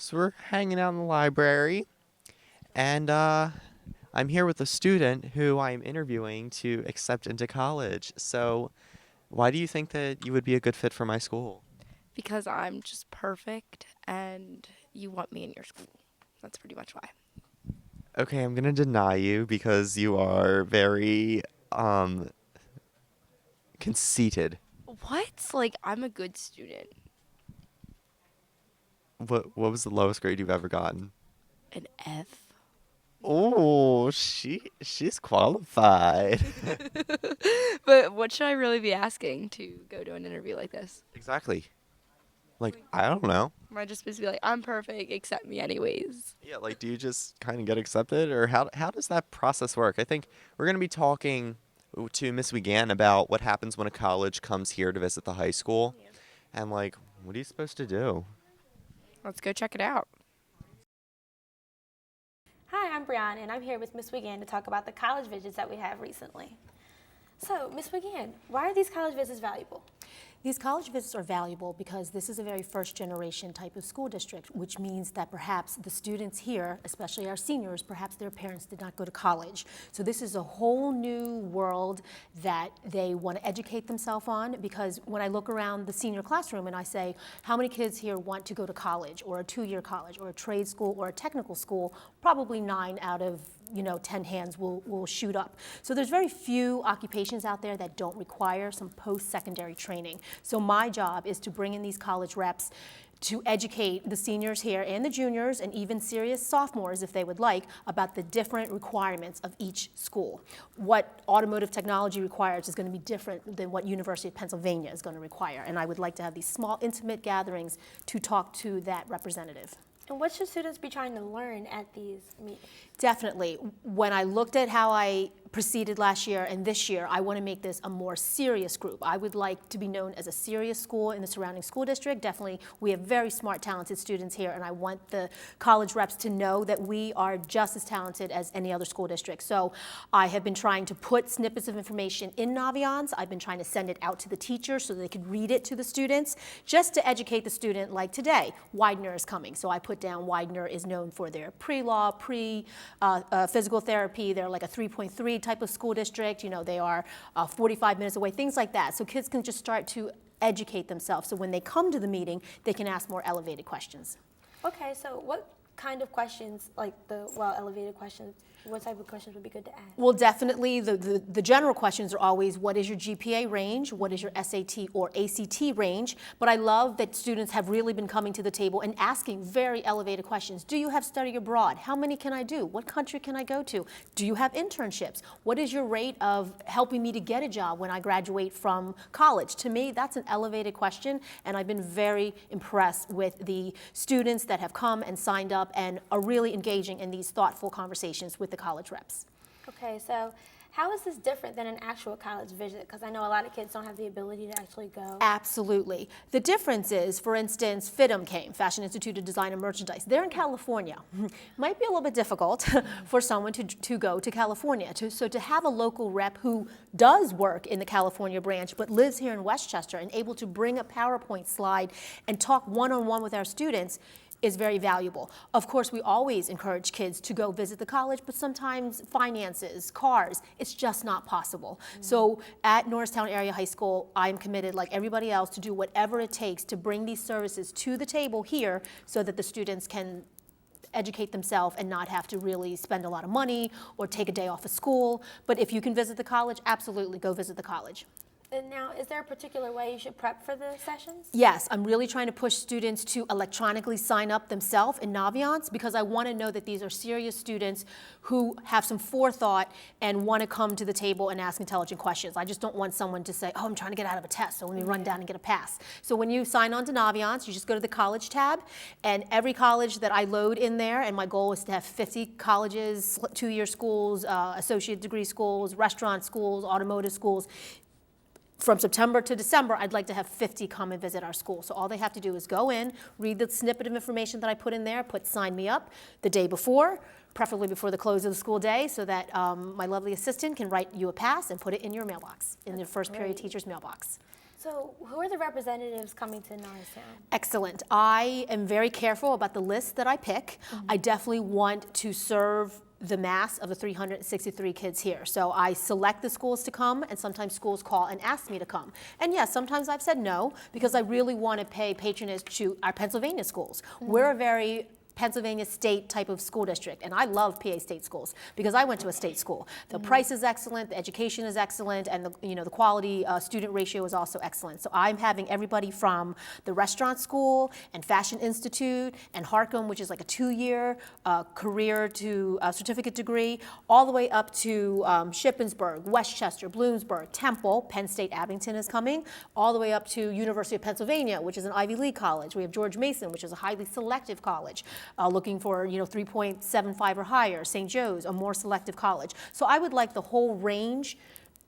So we're hanging out in the library, and I'm here with a student who I'm interviewing to accept into college. So, why do you think that you would be a good fit for my school? Because I'm just perfect and you want me in your school. That's pretty much why. Okay, I'm gonna deny you because you are very um conceited. What? Like, I'm a good student. What was the lowest grade you've ever gotten? An F. Oh, she's qualified. But what should I really be asking to go to an interview like this? Exactly. Like, I don't know. Am I just supposed to be like, I'm perfect, accept me anyways? Yeah, like do you just kind of get accepted or how does that process work? I think we're going to be talking to Miss Wiegand about what happens when a college comes here to visit the high school Yeah. and like what are you supposed to do? Let's go check it out. Hi, I'm Brianna, and I'm here with Miss Wiegand to talk about the college visits that we have recently. So, Miss Wiegand, why are these college visits valuable? These college visits are valuable because this is a very first generation type of school district, which means that perhaps the students here, especially our seniors, perhaps their parents did not go to college. So this is a whole new world that they want to educate themselves on, because when I look around the senior classroom and I say, how many kids here want to go to college or a two-year college or a trade school or a technical school, probably 9 out of 10 hands will shoot up. So there's very few occupations out there that don't require some post-secondary training. So my job is to bring in these college reps to educate the seniors here and the juniors and even serious sophomores, if they would like, about the different requirements of each school. What automotive technology requires is going to be different than what University of Pennsylvania is going to require. And I would like to have these small, intimate gatherings to talk to that representative. And what should students be trying to learn at these meetings? Definitely. When I looked at how I proceeded last year and this year, I want to make this a more serious group. I would like to be known as a serious school in the surrounding school district. Definitely, we have very smart, talented students here, and I want the college reps to know that we are just as talented as any other school district. So I have been trying to put snippets of information in Naviance. I've been trying to send it out to the teachers so they could read it to the students, just to educate the student. Like today, Widener is coming, so I put down Widener is known for their pre-law, physical therapy. They're like a 3.3 type of school district. They are 45 minutes away, things like that. So kids can just start to educate themselves. So when they come to the meeting, they can ask more elevated questions. Okay, so what kind of questions, like the elevated questions, what type of questions would be good to ask? Well, definitely the general questions are always, what is your GPA range? What is your SAT or ACT range? But I love that students have really been coming to the table and asking very elevated questions. Do you have study abroad? How many can I do? What country can I go to? Do you have internships? What is your rate of helping me to get a job when I graduate from college? To me, that's an elevated question, and I've been very impressed with the students that have come and signed up and are really engaging in these thoughtful conversations with the college reps. Okay, so how is this different than an actual college visit? Because I know a lot of kids don't have the ability to actually go. Absolutely. The difference is, for instance, FIDM came, Fashion Institute of Design and Merchandise. They're in California. Might be a little bit difficult for someone to go to California. So to have a local rep who does work in the California branch but lives here in Westchester and able to bring a PowerPoint slide and talk one-on-one with our students is very valuable. Of course, we always encourage kids to go visit the college, but sometimes finances, cars, it's just not possible. So at Norristown Area High School, I'm committed, like everybody else, to do whatever it takes to bring these services to the table here so that the students can educate themselves and not have to really spend a lot of money or take a day off of school. But if you can visit the college, absolutely go visit the college. And now, is there a particular way you should prep for the sessions? Yes, I'm really trying to push students to electronically sign up themselves in Naviance, because I want to know that these are serious students who have some forethought and want to come to the table and ask intelligent questions. I just don't want someone to say, oh, I'm trying to get out of a test, so let me run down and get a pass. So when you sign on to Naviance, you just go to the college tab, and every college that I load in there, and my goal is to have 50 colleges, two-year schools, associate degree schools, restaurant schools, automotive schools. From September to December, I'd like to have 50 come and visit our school. So all they have to do is go in, read the snippet of information that I put in there, put sign me up the day before, preferably before the close of the school day, so that my lovely assistant can write you a pass and put it in your mailbox, in the first period teacher's mailbox. So who are the representatives coming to Norristown? Excellent. I am very careful about the list that I pick. I definitely want to serve the mass of the 363 kids here. So I select the schools to come, and sometimes schools call and ask me to come. And yes, sometimes I've said no because I really want to pay patronage to our Pennsylvania schools. We're a very Pennsylvania state type of school district, and I love PA state schools because I went to a state school. The price is excellent, the education is excellent, and the quality student ratio is also excellent. So I'm having everybody from the restaurant school and Fashion Institute and Harcum, which is like a 2-year career to certificate degree, all the way up to Shippensburg, Westchester, Bloomsburg, Temple, Penn State Abington is coming, all the way up to University of Pennsylvania, which is an Ivy League college. We have George Mason, which is a highly selective college. Looking for 3.75 or higher. St. Joe's, a more selective college. So I would like the whole range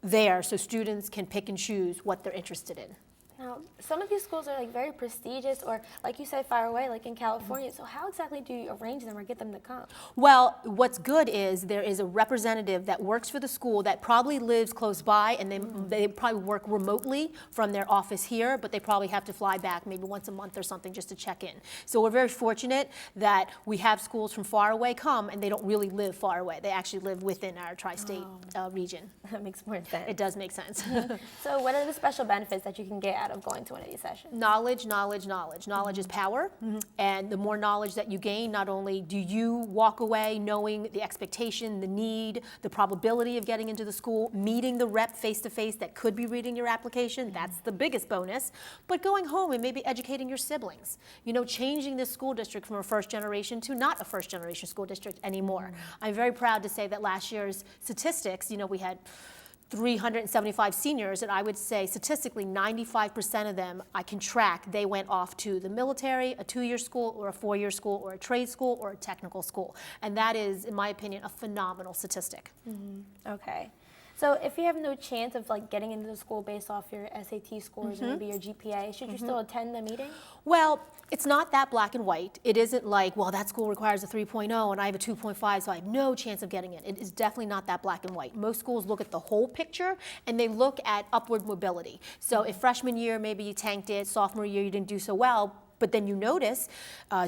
there so students can pick and choose what they're interested in. Now, some of these schools are like very prestigious, or like you said, far away, like in California. So how exactly do you arrange them or get them to come? Well, what's good is there is a representative that works for the school that probably lives close by, and they probably work remotely from their office here, but they probably have to fly back maybe once a month or something just to check in. So we're very fortunate that we have schools from far away come, and they don't really live far away. They actually live within our tri-state region. That makes more sense. It does make sense. So what are the special benefits that you can get out of going to one of these sessions? Knowledge, knowledge, knowledge. Knowledge is power, and the more knowledge that you gain, not only do you walk away knowing the expectation, the need, the probability of getting into the school, meeting the rep face-to-face that could be reading your application, that's the biggest bonus, but going home and maybe educating your siblings. Changing this school district from a first generation to not a first generation school district anymore. I'm very proud to say that last year's statistics, we had 375 seniors, and I would say statistically 95% of them I can track, they went off to the military, a 2-year school or a 4-year school or a trade school or a technical school. And that is, in my opinion, a phenomenal statistic. Okay. So if you have no chance of getting into the school based off your SAT scores or maybe your GPA, should you still attend the meeting? Well, it's not that black and white. It isn't like, well, that school requires a 3.0 and I have a 2.5, so I have no chance of getting in. It is definitely not that black and white. Most schools look at the whole picture, and they look at upward mobility. So if freshman year, maybe you tanked it, sophomore year you didn't do so well, but then you notice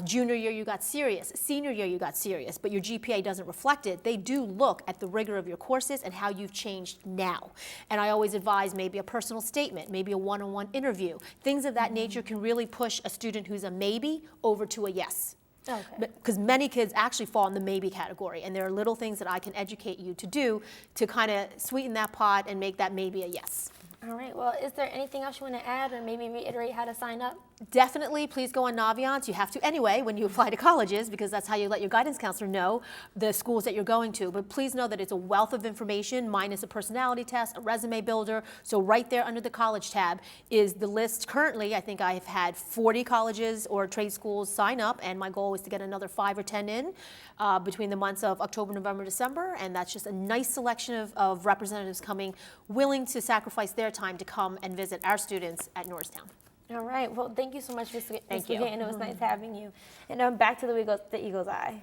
junior year you got serious, senior year you got serious, but your GPA doesn't reflect it. They do look at the rigor of your courses and how you've changed now. And I always advise maybe a personal statement, maybe a one-on-one interview. Things of that nature can really push a student who's a maybe over to a yes. Okay. Because many kids actually fall in the maybe category, and there are little things that I can educate you to do to kind of sweeten that pot and make that maybe a yes. All right. Well, is there anything else you want to add or maybe reiterate how to sign up? Definitely, please go on Naviance. You have to anyway when you apply to colleges because that's how you let your guidance counselor know the schools that you're going to. But please know that it's a wealth of information, minus a personality test, a resume builder. So right there under the college tab is the list. Currently, I think I've had 40 colleges or trade schools sign up, and my goal is to get another 5 or 10 in between the months of October, November, December. And that's just a nice selection of representatives coming, willing to sacrifice their time to come and visit our students at Norristown. All right. Well, thank you so much, Ms. Thank you. And it was nice having you. And back to the Eagle's Eye.